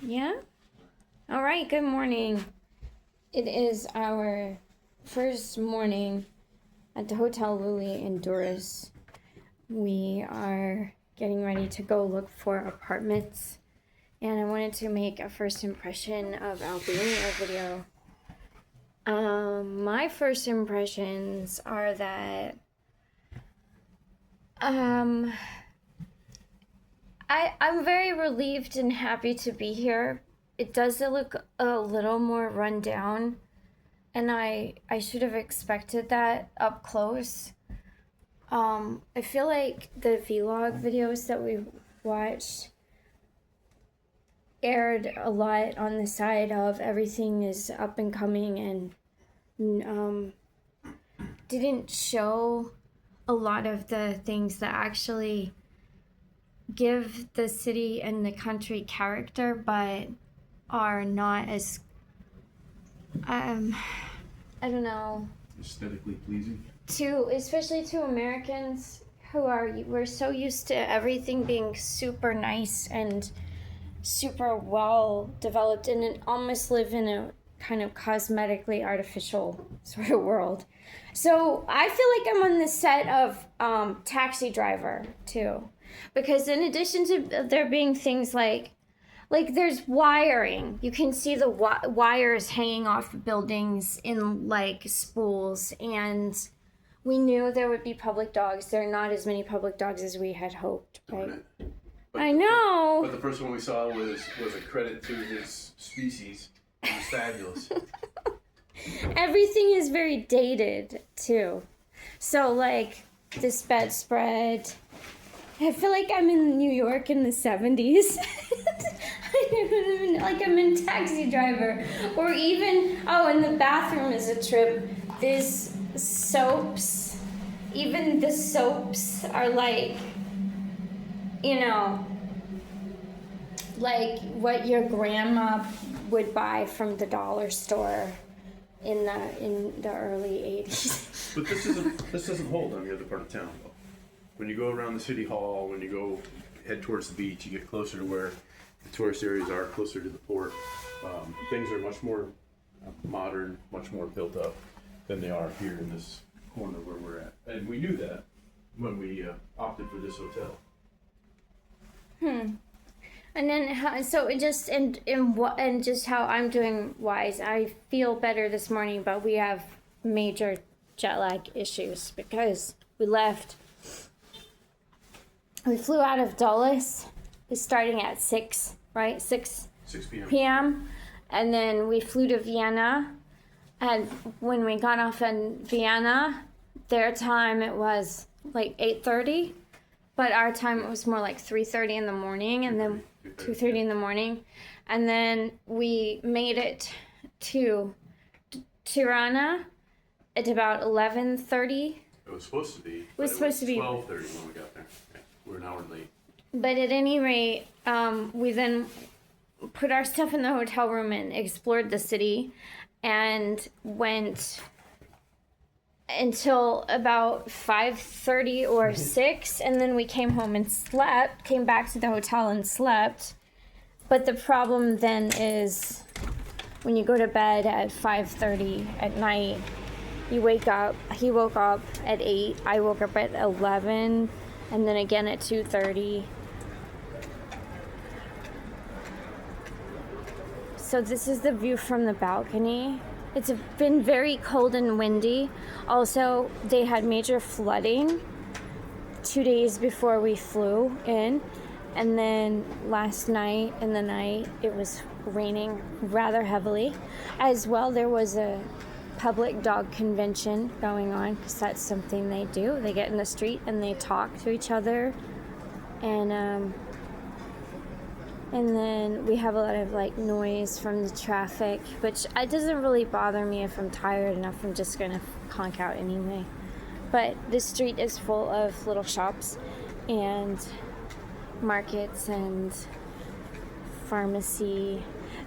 Yeah? All right, good morning. It is our first morning at the Hotel Lily in Durrës. We are getting ready to go look for apartments, and I wanted to make a first impression of Albania video. My first impressions are that I'm very relieved and happy to be here. It does look a little more run down, and I should have expected that up close. I feel like the vlog videos that we watched aired a lot on the side of everything is up and coming, and didn't show a lot of the things that actually give the city and the country character, but are not as I don't know, aesthetically pleasing, especially to Americans we're so used to everything being super nice and super well developed, and it almost live in a kind of cosmetically artificial sort of world. So I feel like I'm on the set of Taxi Driver too, because in addition to there being things like there's wiring, you can see the wires hanging off buildings in like spools, and we knew there would be public dogs. There are not as many public dogs as we had hoped, right? I know. But the first one we saw was a credit to his species. It was fabulous. Everything is very dated too. So like this bedspread, I feel like I'm in New York in the 70s. Like I'm in Taxi Driver. Or even, and the bathroom is a trip. These soaps, even the soaps are like, like what your grandma would buy from the dollar store in the early 80s. But this doesn't hold on the other part of town, though. When you go around the city hall, when you go head towards the beach, you get closer to where the tourist areas are, closer to the port. Things are much more modern, much more built up than they are here in this corner where we're at. And we knew that when we opted for this hotel. And then just how I'm doing wise, I feel better this morning, but we have major jet lag issues because we flew out of Dulles. It's starting at 6, right? 6 p.m. And then we flew to Vienna. And when we got off in Vienna, their time it was like 8:30. But our time it was more like 3:30 in the morning, and then 2:30 in the morning. And then we made it to Tirana at about 11:30. It was supposed to be. It was supposed to be 12:30 when we got there. Yeah, we're an hour late. But at any rate, we then put our stuff in the hotel room and explored the city, and went until about 5:30 or 6, and then we came home and came back to the hotel and slept. But the problem then is when you go to bed at 5:30 at night, he woke up at 8, I woke up at 11, and then again at 2:30. So this is the view from the balcony. It's been very cold and windy. Also, they had major flooding 2 days before we flew in. And then last night, in the night, it was raining rather heavily. As well, there was a public dog convention going on, because that's something they do. They get in the street and they talk to each other. And then we have a lot of like noise from the traffic, which it doesn't really bother me. If I'm tired enough, I'm just gonna conk out anyway. But this street is full of little shops and markets and pharmacy.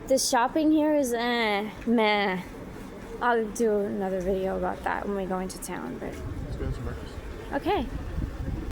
The shopping here is meh. I'll do another video about that when we go into town. But Let's go to some breakfast. Okay.